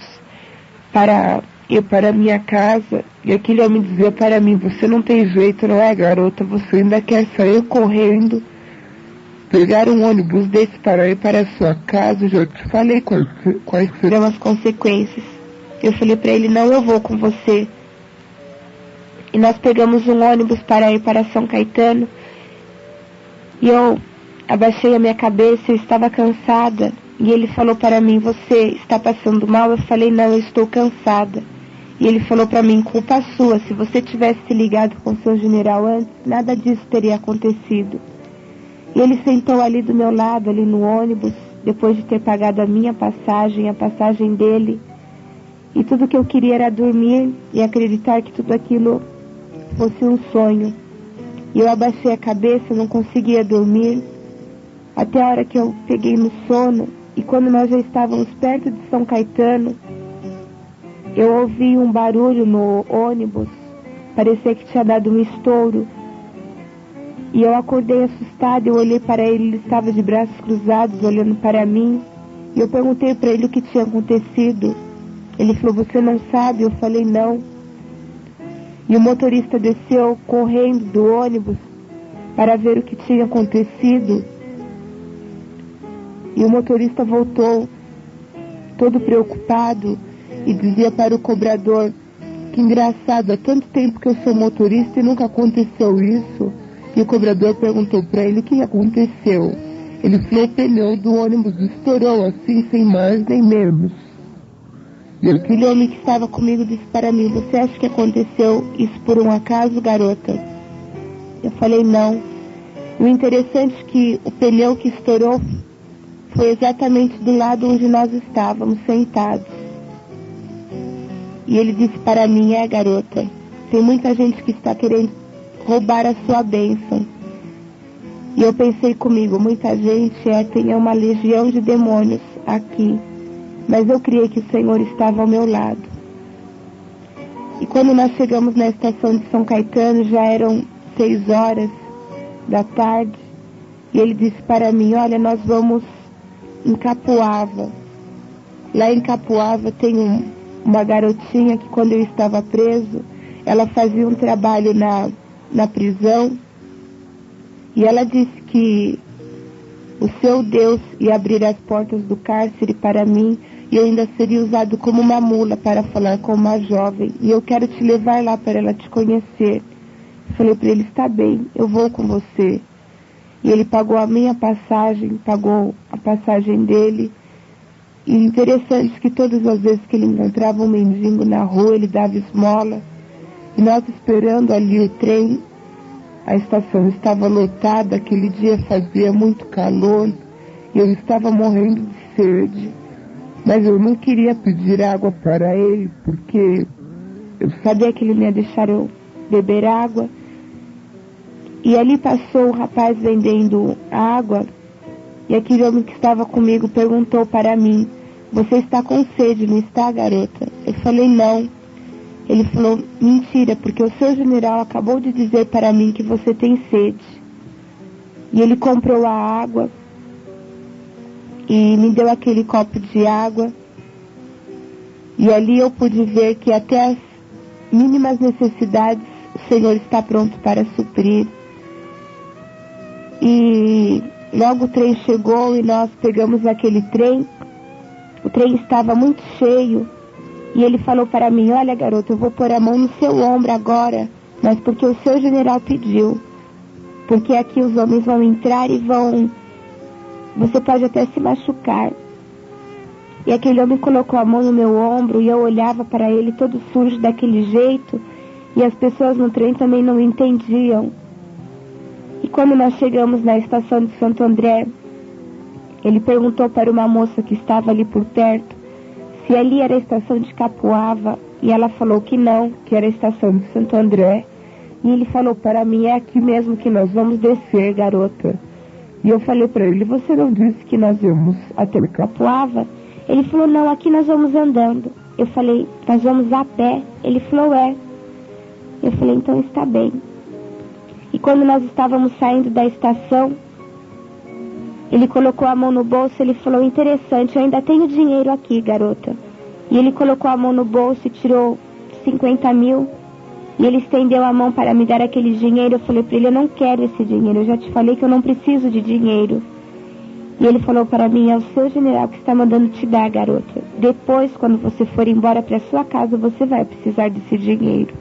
para ir para a minha casa. E aquele homem dizia para mim: você não tem jeito, não é, garota? Você ainda quer sair correndo, pegar um ônibus desse para ir para a sua casa? Eu já te falei quais serão as consequências. Eu falei para ele: não, eu vou com você. E nós pegamos um ônibus para ir para São Caetano. E eu abaixei a minha cabeça, eu estava cansada. E ele falou para mim: você está passando mal? Eu falei: não, eu estou cansada. E ele falou para mim: culpa sua, se você tivesse se ligado com seu general antes, nada disso teria acontecido. E ele sentou ali do meu lado, ali no ônibus, depois de ter pagado a minha passagem, a passagem dele. E tudo que eu queria era dormir e acreditar que tudo aquilo fosse um sonho. E eu abaixei a cabeça, não conseguia dormir, até a hora que eu peguei no sono. E quando nós já estávamos perto de São Caetano, eu ouvi um barulho no ônibus, parecia que tinha dado um estouro. E eu acordei assustada, eu olhei para ele, ele estava de braços cruzados, olhando para mim. E eu perguntei para ele o que tinha acontecido. Ele falou: você não sabe? Eu falei: não. E o motorista desceu correndo do ônibus para ver o que tinha acontecido. E o motorista voltou, todo preocupado, e dizia para o cobrador: que engraçado, há tanto tempo que eu sou motorista e nunca aconteceu isso. E o cobrador perguntou para ele: o que aconteceu? Ele falou: o pneu do ônibus estourou assim, sem mais nem menos. E aquele homem que estava comigo disse para mim: você acha que aconteceu isso por um acaso, garota? Eu falei: não. O interessante é que o pneu que estourou foi exatamente do lado onde nós estávamos sentados. E ele disse para mim: garota, tem muita gente que está querendo roubar a sua bênção. E eu pensei comigo: muita gente tem uma legião de demônios aqui. Mas eu criei que o Senhor estava ao meu lado. E quando nós chegamos na estação de São Caetano, já eram 6 horas da tarde. E ele disse para mim: olha, nós vamos em Capuava. Lá em Capuava tem uma garotinha que, quando eu estava preso, ela fazia um trabalho na prisão. E ela disse que o seu Deus ia abrir as portas do cárcere para mim, e eu ainda seria usado como uma mula para falar com uma jovem. E eu quero te levar lá para ela te conhecer. Eu falei para ele: está bem, eu vou com você. E ele pagou a minha passagem, pagou a passagem dele. E interessante que todas as vezes que ele encontrava um mendigo na rua, ele dava esmola. E nós esperando ali o trem, a estação estava lotada, aquele dia fazia muito calor, e eu estava morrendo de sede. Mas eu não queria pedir água para ele, porque Eu sabia que ele não ia deixar eu beber água. E ali passou um rapaz vendendo água. E aquele homem que estava comigo perguntou para mim: você está com sede, não está, garota? Eu falei: não. Ele falou: mentira, porque o seu general acabou de dizer para mim que você tem sede. E ele comprou a água e me deu aquele copo de água. E ali eu pude ver que até as mínimas necessidades o Senhor está pronto para suprir. E logo o trem chegou e nós pegamos aquele trem. O trem estava muito cheio. E ele falou para mim: olha, garota, eu vou pôr a mão no seu ombro agora, mas porque o seu general pediu. Porque aqui os homens vão entrar e vão... você pode até se machucar. E aquele homem colocou a mão no meu ombro e eu olhava para ele todo sujo daquele jeito. E as pessoas no trem também não entendiam. E quando nós chegamos na estação de Santo André, ele perguntou para uma moça que estava ali por perto se ali era a estação de Capoava. E ela falou que não, que era a estação de Santo André. E ele falou para mim: é aqui mesmo que nós vamos descer, garota. E eu falei para ele: você não disse que nós íamos até Capoava? Ele falou: não, aqui nós vamos andando. Eu falei: nós vamos a pé? Ele falou: é. Eu falei: então está bem. E quando nós estávamos saindo da estação, ele colocou a mão no bolso. Ele falou: interessante, eu ainda tenho dinheiro aqui, garota. E ele colocou a mão no bolso e tirou 50 mil. E ele estendeu a mão para me dar aquele dinheiro. Eu falei para ele: eu não quero esse dinheiro, eu já te falei que eu não preciso de dinheiro. E ele falou para mim: é o seu general que está mandando te dar, garota. Depois, quando você for embora para sua casa, você vai precisar desse dinheiro.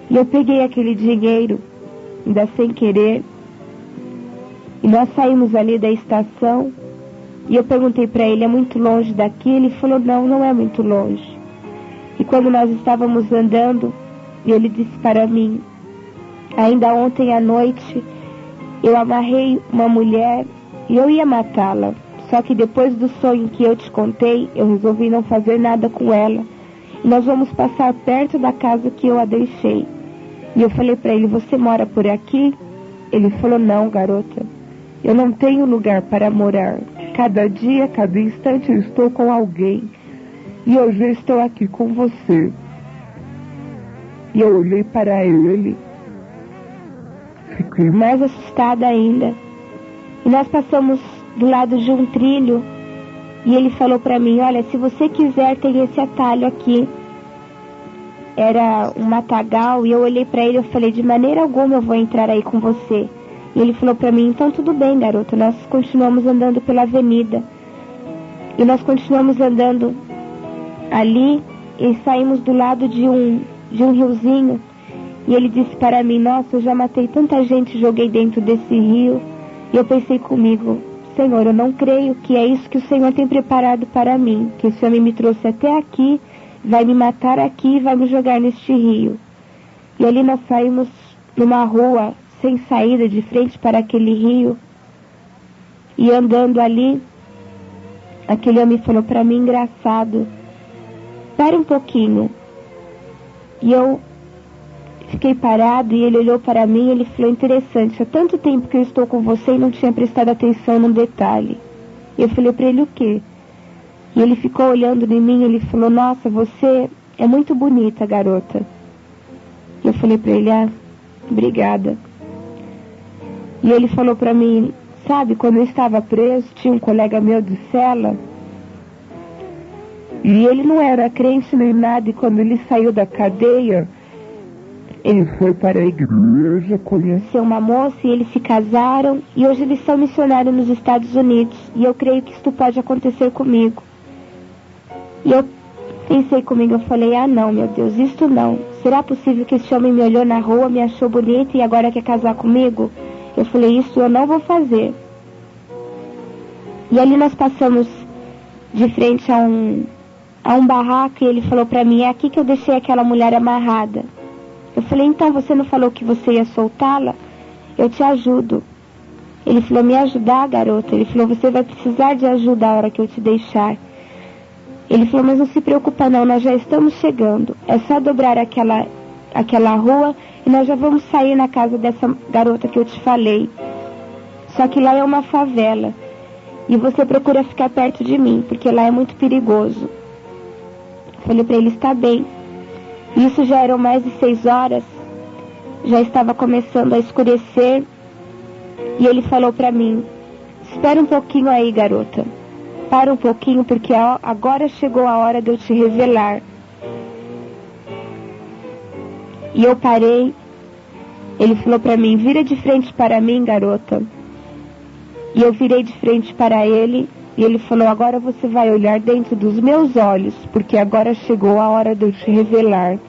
E eu peguei aquele dinheiro, ainda sem querer, e nós saímos ali da estação. E eu perguntei para ele: é muito longe daqui? Ele falou: não, não é muito longe. E quando nós estávamos andando, ele disse para mim: ainda ontem à noite eu amarrei uma mulher e eu ia matá-la. Só que depois do sonho que eu te contei, eu resolvi não fazer nada com ela. E nós vamos passar perto da casa que eu a deixei. E eu falei para ele: você mora por aqui? Ele falou: não, garota, eu não tenho lugar para morar. Cada dia, cada instante eu estou com alguém. E hoje eu estou aqui com você. E eu olhei para ele, fiquei mais assustada ainda. E nós passamos do lado de um trilho. E ele falou para mim: olha, se você quiser, tem esse atalho aqui. Era um matagal. E eu olhei para ele e falei: de maneira alguma eu vou entrar aí com você. E ele falou para mim: então tudo bem, garoto. Nós continuamos andando pela avenida. E nós continuamos andando ali e saímos do lado de um riozinho. E ele disse para mim: nossa, eu já matei tanta gente e joguei dentro desse rio. E eu pensei comigo: Senhor, eu não creio que é isso que o Senhor tem preparado para mim, que esse homem me trouxe até aqui, vai me matar aqui e vai me jogar neste rio. E ali nós saímos numa rua sem saída, de frente para aquele rio. E andando ali, aquele homem falou para mim: engraçado, pare um pouquinho. E eu fiquei parado e ele olhou para mim e ele falou: interessante, há tanto tempo que eu estou com você e não tinha prestado atenção num detalhe. E eu falei para ele: o quê? E ele ficou olhando em mim e ele falou: nossa, você é muito bonita, garota. E eu falei para ele: ah, obrigada. E ele falou para mim: sabe, quando eu estava preso, tinha um colega meu de cela. E ele não era crente nem nada, e quando ele saiu da cadeia, ele foi para a igreja, conheceu uma moça e eles se casaram, e hoje eles são missionários nos Estados Unidos, e eu creio que isso pode acontecer comigo. E eu pensei comigo, eu falei: ah não, meu Deus, isto não. Será possível que esse homem me olhou na rua, me achou bonita e agora quer casar comigo? Eu falei: isso eu não vou fazer. E ali nós passamos de frente a um barraco e ele falou para mim: é aqui que eu deixei aquela mulher amarrada. Eu falei: então você não falou que você ia soltá-la? Eu te ajudo. Ele falou: me ajudar, garota? Ele falou: você vai precisar de ajuda a hora que eu te deixar. Ele falou, mas não se preocupa não, nós já estamos chegando. É só dobrar aquela rua e nós já vamos sair na casa dessa garota que eu te falei. Só que lá é uma favela. E você procura ficar perto de mim, porque lá é muito perigoso. Falei para ele, está bem. Isso já eram mais de 6 horas. Já estava começando a escurecer. E ele falou para mim, espera um pouquinho aí, garota. Para um pouquinho, porque agora chegou a hora de eu te revelar. E eu parei. Ele falou para mim, vira de frente para mim, garota. E eu virei de frente para ele. E ele falou, agora você vai olhar dentro dos meus olhos, porque agora chegou a hora de eu te revelar.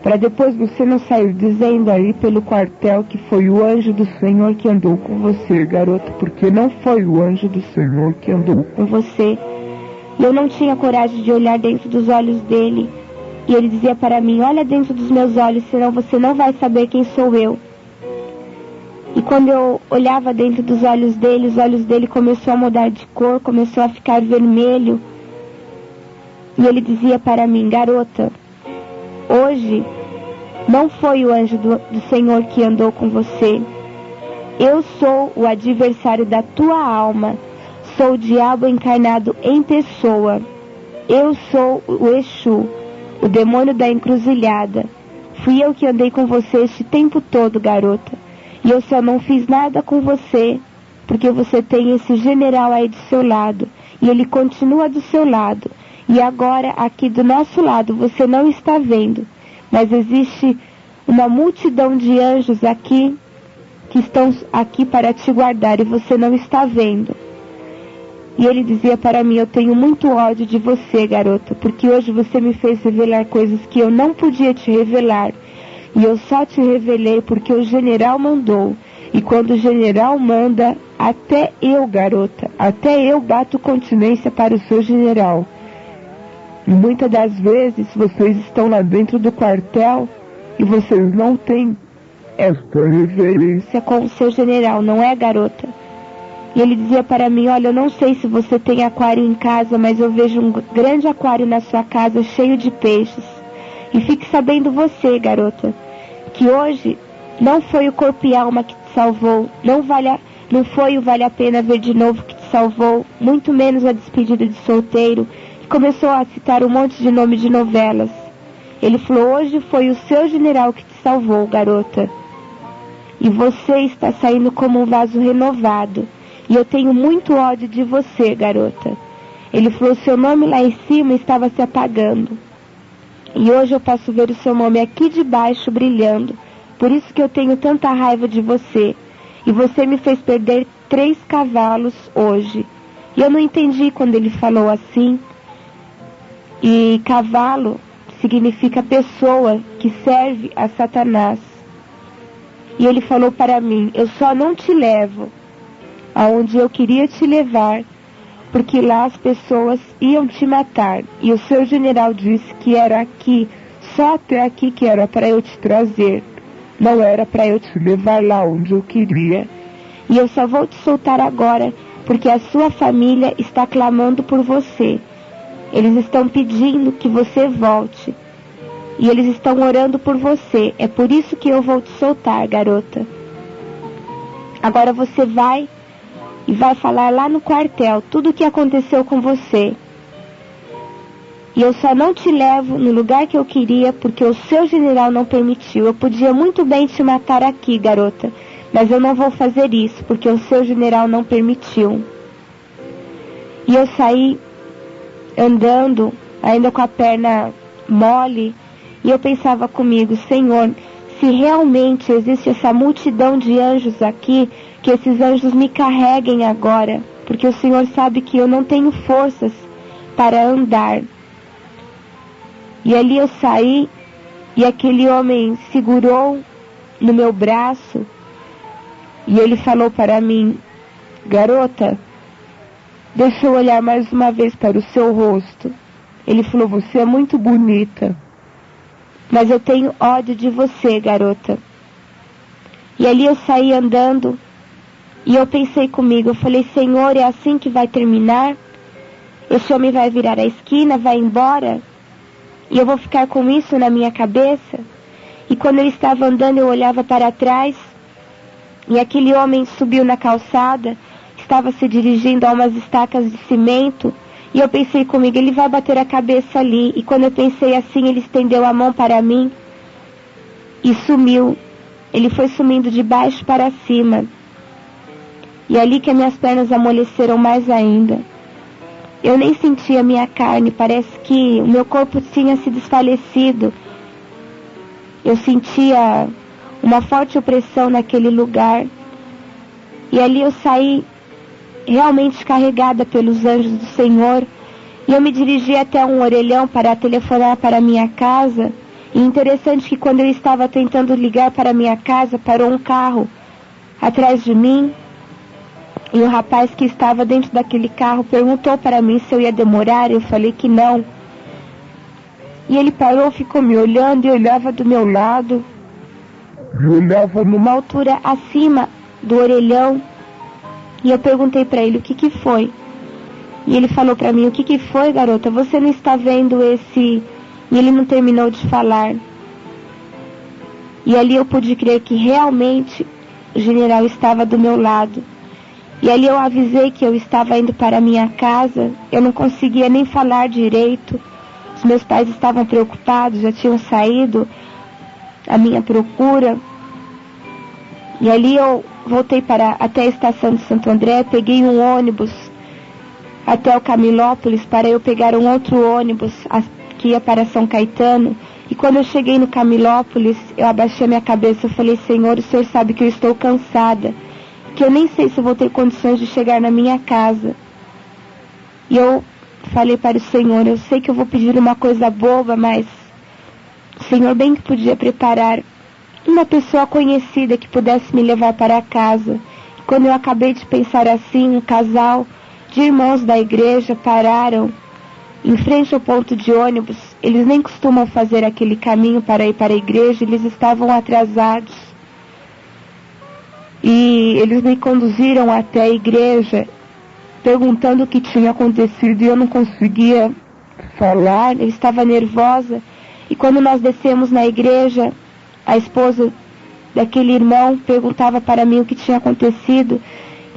Para depois você não sair dizendo aí pelo quartel que foi o anjo do Senhor que andou com você, garota, porque não foi o anjo do Senhor que andou com você. E eu não tinha coragem de olhar dentro dos olhos dele. E ele dizia para mim, olha dentro dos meus olhos, senão você não vai saber quem sou eu. E quando eu olhava dentro dos olhos dele, os olhos dele começou a mudar de cor, começou a ficar vermelho. E ele dizia para mim, garota, hoje não foi o anjo do Senhor que andou com você. Eu sou o adversário da tua alma. Sou o diabo encarnado em pessoa. Eu sou o Exu, o demônio da encruzilhada. Fui eu que andei com você este tempo todo, garota. E eu só não fiz nada com você, porque você tem esse general aí do seu lado. E ele continua do seu lado. E agora, aqui do nosso lado, você não está vendo. Mas existe uma multidão de anjos aqui, que estão aqui para te guardar, e você não está vendo. E ele dizia para mim, eu tenho muito ódio de você, garota, porque hoje você me fez revelar coisas que eu não podia te revelar. E eu só te revelei porque o general mandou. E quando o general manda, até eu, garota, até eu bato continência para o seu general. E muitas das vezes vocês estão lá dentro do quartel e vocês não têm esta reverência com o seu general, não é, garota? E ele dizia para mim, olha, eu não sei se você tem aquário em casa, mas eu vejo um grande aquário na sua casa cheio de peixes. E fique sabendo você, garota, que hoje não foi o corpo e alma que te salvou, não foi o vale a pena ver de novo que te salvou, muito menos a despedida de solteiro. E começou a citar um monte de nome de novelas. Ele falou, hoje foi o seu general que te salvou, garota. E você está saindo como um vaso renovado. E eu tenho muito ódio de você, garota. Ele falou, seu nome lá em cima estava se apagando. E hoje eu posso ver o seu nome aqui de baixo brilhando. Por isso que eu tenho tanta raiva de você. E você me fez perder 3 cavalos hoje. E eu não entendi quando ele falou assim. E cavalo significa pessoa que serve a Satanás. E ele falou para mim, eu só não te levo aonde eu queria te levar, porque lá as pessoas iam te matar. E o seu general disse que era aqui, só até aqui que era para eu te trazer. Não era para eu te levar lá onde eu queria. E eu só vou te soltar agora, porque a sua família está clamando por você. Eles estão pedindo que você volte. E eles estão orando por você. É por isso que eu vou te soltar, garota. Agora você vai e vai falar lá no quartel tudo o que aconteceu com você. E eu só não te levo no lugar que eu queria porque o seu general não permitiu. Eu podia muito bem te matar aqui, garota, mas eu não vou fazer isso porque o seu general não permitiu. E eu saí andando, ainda com a perna mole, e eu pensava comigo, Senhor, se realmente existe essa multidão de anjos aqui, que esses anjos me carreguem agora, porque o Senhor sabe que eu não tenho forças para andar. E ali eu saí, e aquele homem segurou no meu braço, e ele falou para mim, garota, deixa eu olhar mais uma vez para o seu rosto. Ele falou, você é muito bonita, mas eu tenho ódio de você, garota. E ali eu saí andando, e eu pensei comigo, eu falei, Senhor, é assim que vai terminar? esse homem vai virar a esquina, vai embora, e eu vou ficar com isso na minha cabeça. E quando ele estava andando, eu olhava para trás, e aquele homem subiu na calçada, estava se dirigindo a umas estacas de cimento, e eu pensei comigo, ele vai bater a cabeça ali. E quando eu pensei assim, ele estendeu a mão para mim e sumiu. Ele foi sumindo de baixo para cima. E ali que as minhas pernas amoleceram mais ainda. Eu nem sentia a minha carne, parece que o meu corpo tinha se desfalecido. Eu sentia uma forte opressão naquele lugar. E ali eu saí realmente carregada pelos anjos do Senhor. E eu me dirigi até um orelhão para telefonar para minha casa. E interessante que quando eu estava tentando ligar para minha casa, parou um carro atrás de mim. E o rapaz que estava dentro daquele carro perguntou para mim se eu ia demorar. Eu falei que não. E ele parou, ficou me olhando e olhava do meu lado. Eu olhava numa altura acima do orelhão. E eu perguntei para ele o que foi. E ele falou para mim, o que foi, garota? Você não está vendo esse... E ele não terminou de falar. E ali eu pude crer que realmente o general estava do meu lado. E ali eu avisei que eu estava indo para a minha casa. Eu não conseguia nem falar direito. Os meus pais estavam preocupados, já tinham saído à minha procura. E ali eu voltei até a estação de Santo André, peguei um ônibus até o Camilópolis para eu pegar um outro ônibus que ia para São Caetano. E quando eu cheguei no Camilópolis, eu abaixei a minha cabeça e falei, Senhor, o Senhor sabe que eu estou cansada, que eu nem sei se eu vou ter condições de chegar na minha casa. E eu falei para o Senhor, eu sei que eu vou pedir uma coisa boba, mas o Senhor bem que podia preparar uma pessoa conhecida que pudesse me levar para casa. E quando eu acabei de pensar assim, um casal de irmãos da igreja pararam em frente ao ponto de ônibus. Eles nem costumam fazer aquele caminho para ir para a igreja, eles estavam atrasados. E eles me conduziram até a igreja, perguntando o que tinha acontecido, e eu não conseguia falar, eu estava nervosa. E quando nós descemos na igreja, a esposa daquele irmão perguntava para mim o que tinha acontecido,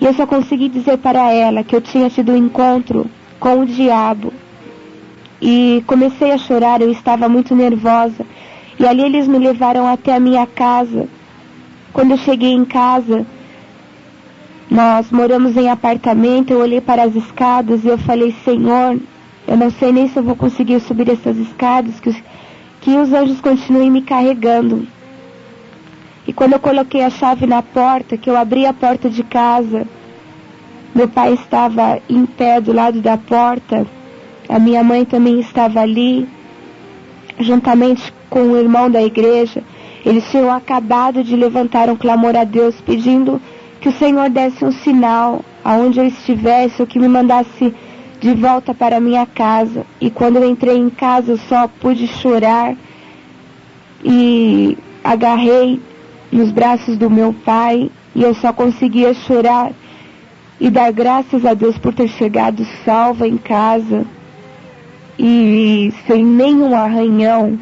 e eu só consegui dizer para ela que eu tinha tido um encontro com o diabo. E comecei a chorar, eu estava muito nervosa. E ali eles me levaram até a minha casa. Quando eu cheguei em casa, nós moramos em apartamento, eu olhei para as escadas e eu falei, Senhor, eu não sei nem se eu vou conseguir subir essas escadas, que os anjos continuem me carregando. E quando eu coloquei a chave na porta, que eu abri a porta de casa, meu pai estava em pé do lado da porta, a minha mãe também estava ali, juntamente com o irmão da igreja. Eles tinham acabado de levantar um clamor a Deus, pedindo que o Senhor desse um sinal aonde eu estivesse, ou que me mandasse de volta para a minha casa. E quando eu entrei em casa, eu só pude chorar e agarrei nos braços do meu pai, e eu só conseguia chorar e dar graças a Deus por ter chegado salva em casa e sem nenhum arranhão.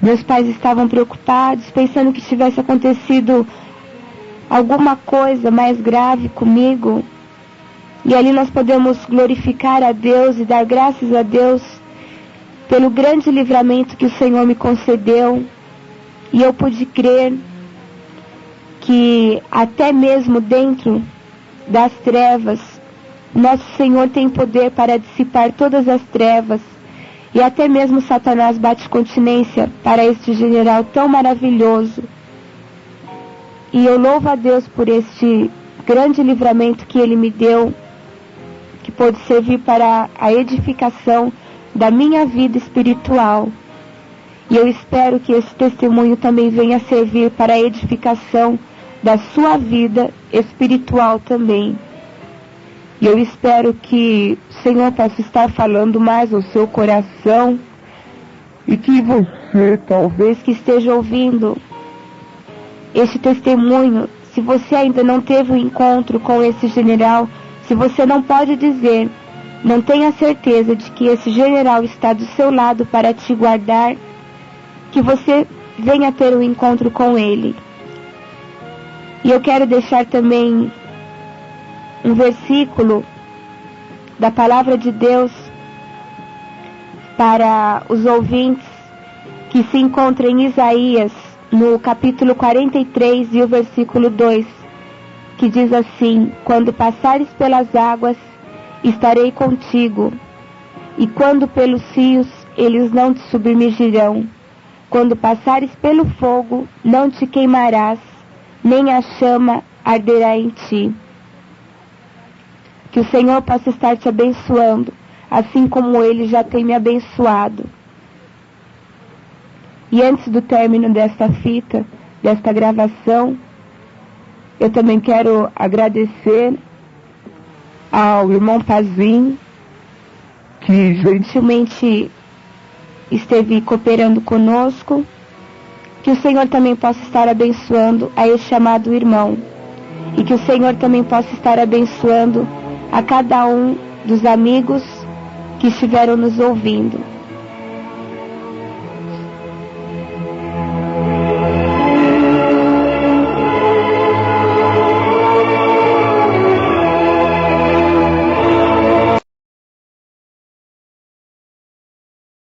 Meus pais estavam preocupados, pensando que tivesse acontecido alguma coisa mais grave comigo. E ali nós podemos glorificar a Deus e dar graças a Deus pelo grande livramento que o Senhor me concedeu. E eu pude crer que até mesmo dentro das trevas, nosso Senhor tem poder para dissipar todas as trevas. E até mesmo Satanás bate continência para este general tão maravilhoso. E eu louvo a Deus por este grande livramento que Ele me deu, que pôde servir para a edificação da minha vida espiritual. E eu espero que esse testemunho também venha servir para a edificação da sua vida espiritual também. E eu espero que o Senhor possa estar falando mais ao seu coração, e que você, talvez que esteja ouvindo este testemunho, se você ainda não teve um encontro com esse general, se você não pode dizer Mantenha a certeza de que esse general está do seu lado para te guardar, que você venha ter um encontro com ele. E eu quero deixar também um versículo da palavra de Deus para os ouvintes, que se encontra em Isaías, no capítulo 43 e o versículo 2, que diz assim: quando passares pelas águas, estarei contigo, e quando pelos rios, eles não te submergirão. Quando passares pelo fogo, não te queimarás, nem a chama arderá em ti. Que o Senhor possa estar te abençoando, assim como Ele já tem me abençoado. E antes do término desta fita, desta gravação, eu também quero agradecer ao irmão Pazinho, que gentilmente esteve cooperando conosco. Que o Senhor também possa estar abençoando a este amado irmão. E que o Senhor também possa estar abençoando a cada um dos amigos que estiveram nos ouvindo.